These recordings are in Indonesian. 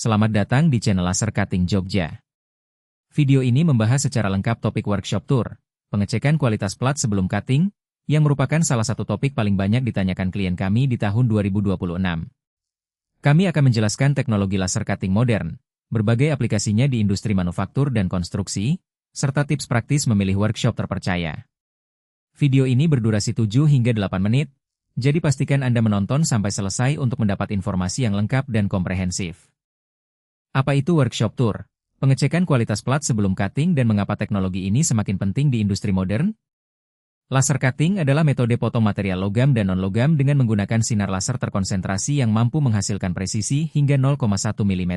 Selamat datang di channel Laser Cutting Jogja. Video ini membahas secara lengkap topik workshop tour, pengecekan kualitas plat sebelum cutting, yang merupakan salah satu topik paling banyak ditanyakan klien kami di tahun 2026. Kami akan menjelaskan teknologi laser cutting modern, berbagai aplikasinya di industri manufaktur dan konstruksi, serta tips praktis memilih workshop terpercaya. Video ini berdurasi 7 hingga 8 menit, jadi pastikan Anda menonton sampai selesai untuk mendapat informasi yang lengkap dan komprehensif. Apa itu workshop tour? Pengecekan kualitas plat sebelum cutting dan mengapa teknologi ini semakin penting di industri modern? Laser cutting adalah metode potong material logam dan non-logam dengan menggunakan sinar laser terkonsentrasi yang mampu menghasilkan presisi hingga 0,1 mm.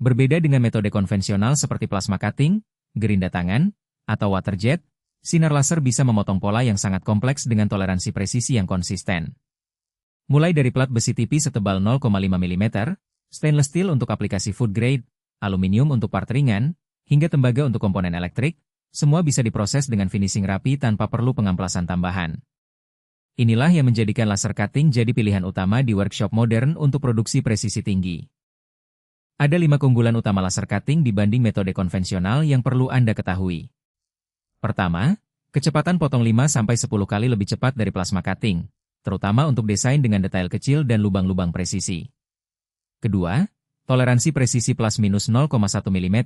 Berbeda dengan metode konvensional seperti plasma cutting, gerinda tangan, atau water jet, sinar laser bisa memotong pola yang sangat kompleks dengan toleransi presisi yang konsisten. Mulai dari plat besi tipis setebal 0,5 mm, stainless steel untuk aplikasi food grade, aluminium untuk part ringan, hingga tembaga untuk komponen elektrik, semua bisa diproses dengan finishing rapi tanpa perlu pengamplasan tambahan. Inilah yang menjadikan laser cutting jadi pilihan utama di workshop modern untuk produksi presisi tinggi. Ada 5 keunggulan utama laser cutting dibanding metode konvensional yang perlu Anda ketahui. Pertama, kecepatan potong 5-10 kali lebih cepat dari plasma cutting, terutama untuk desain dengan detail kecil dan lubang-lubang presisi. Kedua, toleransi presisi plus-minus 0,1 mm,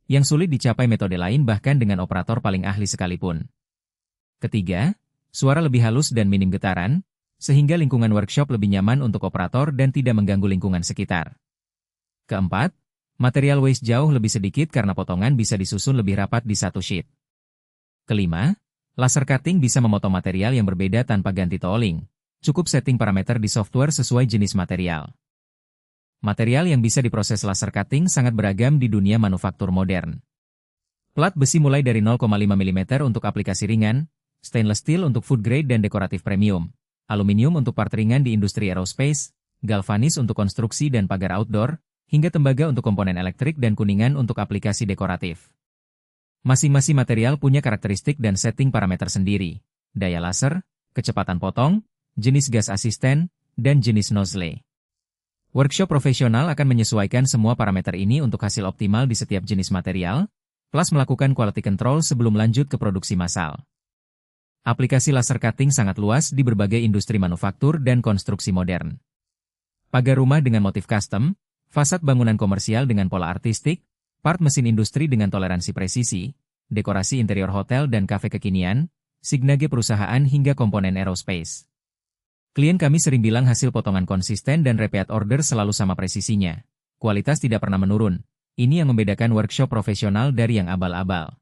yang sulit dicapai metode lain bahkan dengan operator paling ahli sekalipun. Ketiga, suara lebih halus dan minim getaran, sehingga lingkungan workshop lebih nyaman untuk operator dan tidak mengganggu lingkungan sekitar. Keempat, material waste jauh lebih sedikit karena potongan bisa disusun lebih rapat di satu sheet. Kelima, laser cutting bisa memotong material yang berbeda tanpa ganti tooling. Cukup setting parameter di software sesuai jenis material. Material yang bisa diproses laser cutting sangat beragam di dunia manufaktur modern. Plat besi mulai dari 0,5 mm untuk aplikasi ringan, stainless steel untuk food grade dan dekoratif premium, aluminium untuk part ringan di industri aerospace, galvanis untuk konstruksi dan pagar outdoor, hingga tembaga untuk komponen elektrik dan kuningan untuk aplikasi dekoratif. Masing-masing material punya karakteristik dan setting parameter sendiri, daya laser, kecepatan potong, jenis gas asisten, dan jenis nozzle. Workshop profesional akan menyesuaikan semua parameter ini untuk hasil optimal di setiap jenis material, plus melakukan quality control sebelum lanjut ke produksi massal. Aplikasi laser cutting sangat luas di berbagai industri manufaktur dan konstruksi modern. Pagar rumah dengan motif custom, fasad bangunan komersial dengan pola artistik, part mesin industri dengan toleransi presisi, dekorasi interior hotel dan kafe kekinian, signage perusahaan hingga komponen aerospace. Klien kami sering bilang hasil potongan konsisten dan repeat order selalu sama presisinya. Kualitas tidak pernah menurun. Ini yang membedakan workshop profesional dari yang abal-abal.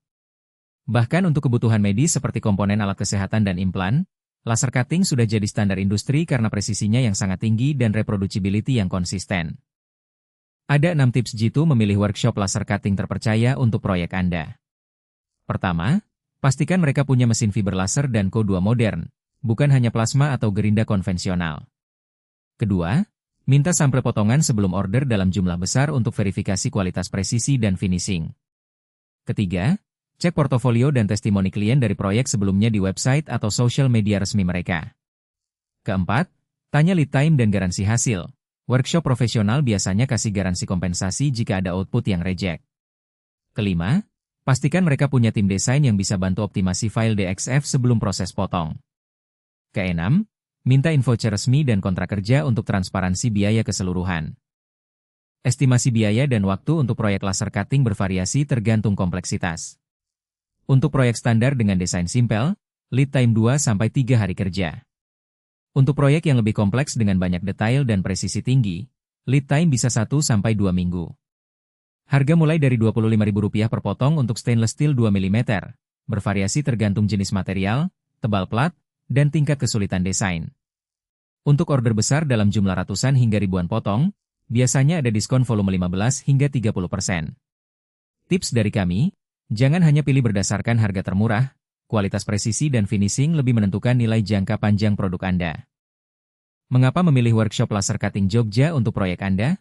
Bahkan untuk kebutuhan medis seperti komponen alat kesehatan dan implan, laser cutting sudah jadi standar industri karena presisinya yang sangat tinggi dan reproducibility yang konsisten. Ada 6 tips jitu memilih workshop laser cutting terpercaya untuk proyek Anda. Pertama, pastikan mereka punya mesin fiber laser dan Co2 modern, bukan hanya plasma atau gerinda konvensional. Kedua, minta sampel potongan sebelum order dalam jumlah besar untuk verifikasi kualitas presisi dan finishing. Ketiga, cek portofolio dan testimoni klien dari proyek sebelumnya di website atau sosial media resmi mereka. Keempat, tanya lead time dan garansi hasil. Workshop profesional biasanya kasih garansi kompensasi jika ada output yang reject. Kelima, pastikan mereka punya tim desain yang bisa bantu optimasi file DXF sebelum proses potong. Keenam, minta info resmi dan kontrak kerja untuk transparansi biaya keseluruhan. Estimasi biaya dan waktu untuk proyek laser cutting bervariasi tergantung kompleksitas. Untuk proyek standar dengan desain simpel, lead time 2-3 hari kerja. Untuk proyek yang lebih kompleks dengan banyak detail dan presisi tinggi, lead time bisa 1-2 minggu. Harga mulai dari Rp25.000 per potong untuk stainless steel 2 mm, bervariasi tergantung jenis material, tebal plat, dan tingkat kesulitan desain. Untuk order besar dalam jumlah ratusan hingga ribuan potong, biasanya ada diskon volume 15 hingga 30%. Tips dari kami, jangan hanya pilih berdasarkan harga termurah, kualitas presisi dan finishing lebih menentukan nilai jangka panjang produk Anda. Mengapa memilih workshop laser cutting Jogja untuk proyek Anda?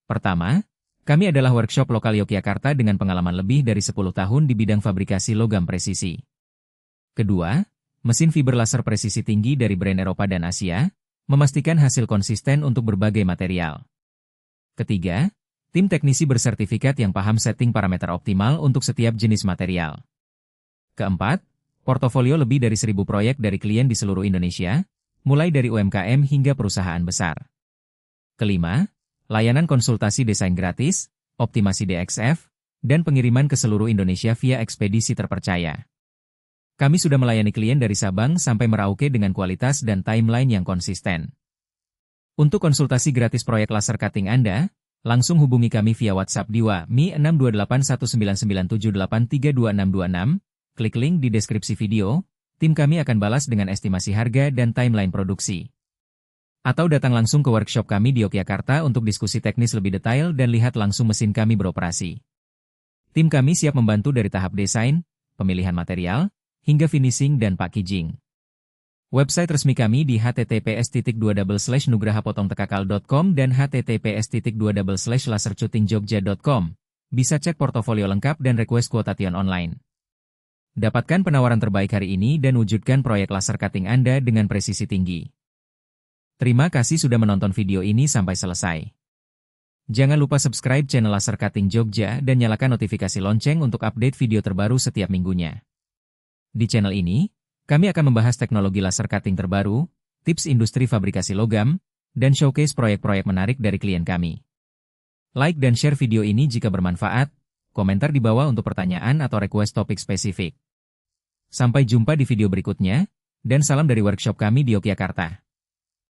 Pertama, kami adalah workshop lokal Yogyakarta dengan pengalaman lebih dari 10 tahun di bidang fabrikasi logam presisi. Kedua, mesin fiber laser presisi tinggi dari brand Eropa dan Asia, memastikan hasil konsisten untuk berbagai material. Ketiga, tim teknisi bersertifikat yang paham setting parameter optimal untuk setiap jenis material. Keempat, portofolio lebih dari 1.000 proyek dari klien di seluruh Indonesia, mulai dari UMKM hingga perusahaan besar. Kelima, layanan konsultasi desain gratis, optimasi DXF, dan pengiriman ke seluruh Indonesia via ekspedisi terpercaya. Kami sudah melayani klien dari Sabang sampai Merauke dengan kualitas dan timeline yang konsisten. Untuk konsultasi gratis proyek laser cutting Anda, langsung hubungi kami via WhatsApp di Mi 6281997832626, klik link di deskripsi video, tim kami akan balas dengan estimasi harga dan timeline produksi. Atau datang langsung ke workshop kami di Yogyakarta untuk diskusi teknis lebih detail dan lihat langsung mesin kami beroperasi. Tim kami siap membantu dari tahap desain, pemilihan material, hingga finishing dan packaging. Website resmi kami di https://nugrahapotongtekakal.com dan https://lasercuttingjogja.com. Bisa cek portofolio lengkap dan request quotation online. Dapatkan penawaran terbaik hari ini dan wujudkan proyek laser cutting Anda dengan presisi tinggi. Terima kasih sudah menonton video ini sampai selesai. Jangan lupa subscribe channel Laser Cutting Jogja dan nyalakan notifikasi lonceng untuk update video terbaru setiap minggunya. Di channel ini, kami akan membahas teknologi laser cutting terbaru, tips industri fabrikasi logam, dan showcase proyek-proyek menarik dari klien kami. Like dan share video ini jika bermanfaat, komentar di bawah untuk pertanyaan atau request topik spesifik. Sampai jumpa di video berikutnya, dan salam dari workshop kami di Yogyakarta.